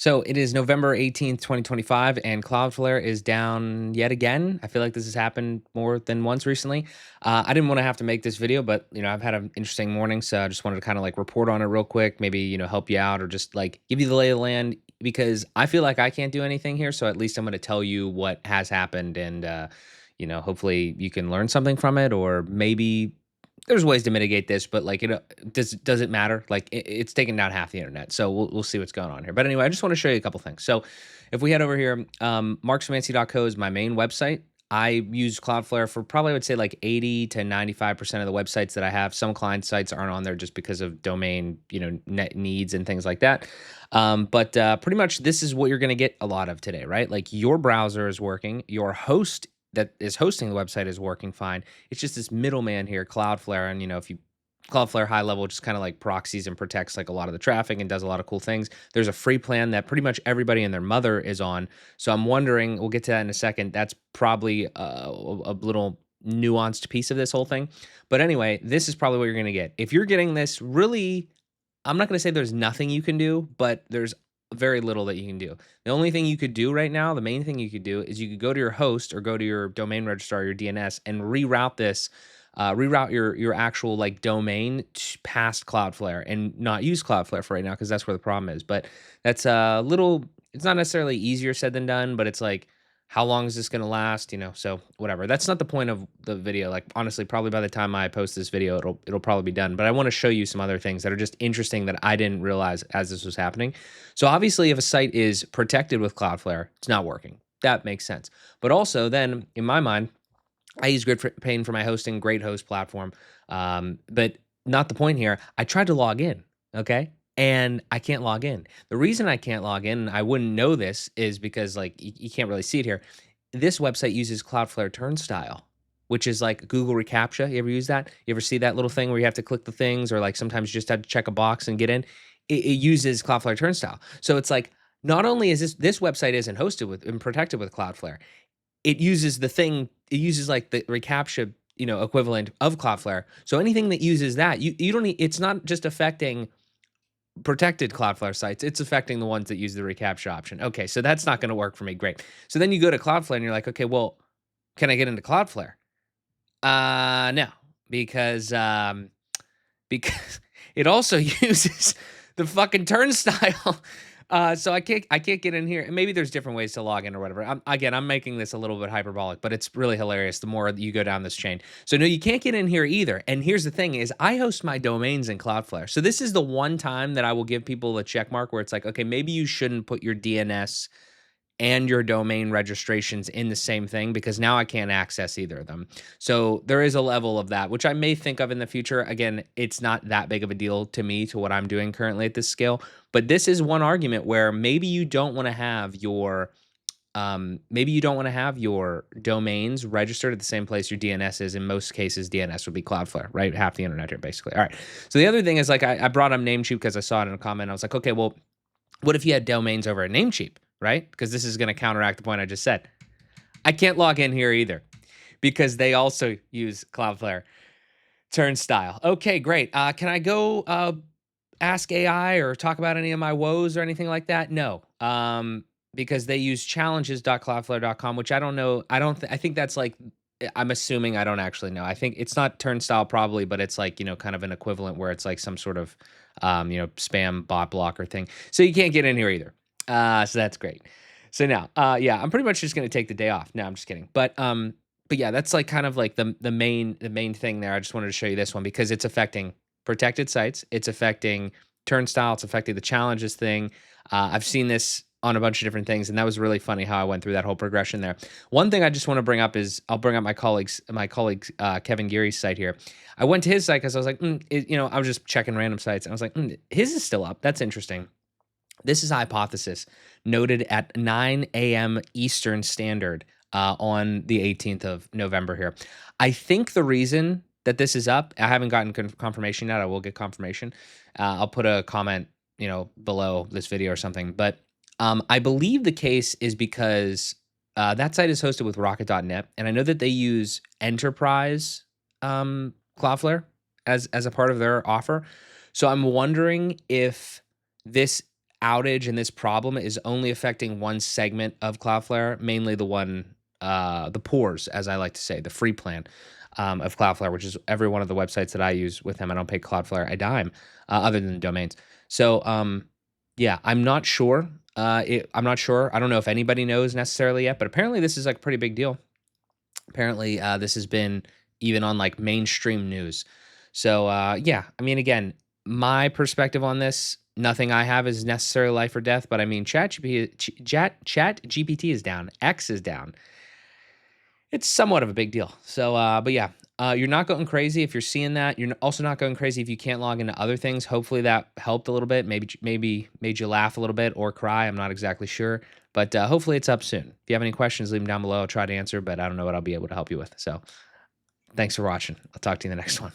So it is November 18th, 2025, and Cloudflare is down yet again. I feel like this has happened more than once recently. I didn't want to have to make this video, but I've had an interesting morning, so I just wanted to kind of like report on it real quick, maybe help you out or just like give you the lay of the land because I feel like I can't do anything here. So at least I'm going to tell you what has happened, and hopefully you can learn something from it, or maybe there's ways to mitigate this, but like, does it matter? Like it's taken down half the internet. So we'll see what's going on here. But anyway, I just want to show you a couple things. So if we head over here, markszymanski.co is my main website. I use Cloudflare for probably, I would say, like 80 to 95% of the websites that I have. Some client sites aren't on there just because of domain, net needs and things like that. But pretty much this is what you're going to get a lot of today, right? Like your browser is working, your host that is hosting the website is working fine. It's just this middleman here, Cloudflare. And, if you Cloudflare high level just kind of like proxies and protects like a lot of the traffic and does a lot of cool things. There's a free plan that pretty much everybody and their mother is on. So I'm wondering, we'll get to that in a second. That's probably a little nuanced piece of this whole thing. But anyway, this is probably what you're going to get. If you're getting this, really, I'm not going to say there's nothing you can do, but there's very little that you can do. The only thing you could do right now, the main thing you could do is you could go to your host or go to your domain registrar, your DNS, and reroute this, reroute your actual like domain past Cloudflare and not use Cloudflare for right now because that's where the problem is. But that's a little. It's not necessarily easier said than done, but it's like, how long is this going to last? So whatever. That's not the point of the video. Like honestly, probably by the time I post this video, it'll probably be done. But I want to show you some other things that are just interesting that I didn't realize as this was happening. So obviously, if a site is protected with Cloudflare, it's not working. That makes sense. But also, then in my mind, I use GridPane for my hosting, great host platform. But not the point here. I tried to log in. Okay. And I can't log in. The reason I can't log in, and I wouldn't know this, is because like you can't really see it here. This website uses Cloudflare Turnstile, which is like Google reCAPTCHA. You ever use that? You ever see that little thing where you have to click the things, or like sometimes you just have to check a box and get in? It uses Cloudflare Turnstile. So it's like, not only is this website isn't hosted with and protected with Cloudflare, it uses the thing. It uses like the reCAPTCHA, equivalent of Cloudflare. So anything that uses that, you don't need. It's not just affecting protected Cloudflare sites, it's affecting the ones that use the reCAPTCHA option. Okay, so that's not going to work for me. Great. So then you go to Cloudflare and you're like, okay, well, can I get into Cloudflare? No, because it also uses the fucking turnstile. So I can't get in here. And maybe there's different ways to log in or whatever. I'm making this a little bit hyperbolic, but it's really hilarious the more you go down this chain. So no, you can't get in here either. And here's the thing is I host my domains in Cloudflare. So this is the one time that I will give people a check mark where it's like, okay, maybe you shouldn't put your DNS and your domain registrations in the same thing because now I can't access either of them. So there is a level of that, which I may think of in the future. Again, it's not that big of a deal to me to what I'm doing currently at this scale. But this is one argument where maybe you don't want to have your domains registered at the same place your DNS is. In most cases, DNS would be Cloudflare, right? Half the internet here, basically. All right. So the other thing is like I brought up Namecheap because I saw it in a comment. I was like, okay, well, what if you had domains over at Namecheap? Right? Because this is going to counteract the point I just said. I can't log in here either because they also use Cloudflare Turnstile. Okay, great. Can I go ask AI or talk about any of my woes or anything like that? No, because they use challenges.cloudflare.com, which I don't know. I think that's like, I'm assuming, I don't actually know. I think it's not Turnstile probably, but it's like, kind of an equivalent where it's like some sort of, spam bot blocker thing. So you can't get in here either. So that's great. So now, yeah, I'm pretty much just gonna take the day off. No, I'm just kidding. But yeah, that's like kind of like the main thing there. I just wanted to show you this one because it's affecting protected sites. It's affecting Turnstile. It's affecting the challenges thing. I've seen this on a bunch of different things, and that was really funny how I went through that whole progression there. One thing I just want to bring up is I'll bring up my colleague Kevin Geary's site here. I went to his site because I was like, I was just checking random sites, and I was like, his is still up. That's interesting. This is a hypothesis noted at 9 a.m. Eastern Standard on the 18th of November here. I think the reason that this is up, I haven't gotten confirmation yet. I will get confirmation. I'll put a comment, below this video or something. But I believe the case is because that site is hosted with Rocket.net, and I know that they use Enterprise Cloudflare as a part of their offer. So I'm wondering if this outage and this problem is only affecting one segment of Cloudflare, mainly the poors, as I like to say, the free plan of Cloudflare, which is every one of the websites that I use with them. I don't pay Cloudflare a dime, other than the domains. So, yeah, I'm not sure. I'm not sure. I don't know if anybody knows necessarily yet, but apparently this is like a pretty big deal. Apparently, this has been even on like mainstream news. So, yeah, I mean, again, my perspective on this, nothing I have is necessarily life or death. But I mean, Chat GPT is down, X is down. It's somewhat of a big deal. So, but yeah, you're not going crazy if you're seeing that. You're also not going crazy if you can't log into other things. Hopefully that helped a little bit. Maybe made you laugh a little bit or cry. I'm not exactly sure, but hopefully it's up soon. If you have any questions, leave them down below. I'll try to answer, but I don't know what I'll be able to help you with. So, thanks for watching. I'll talk to you in the next one.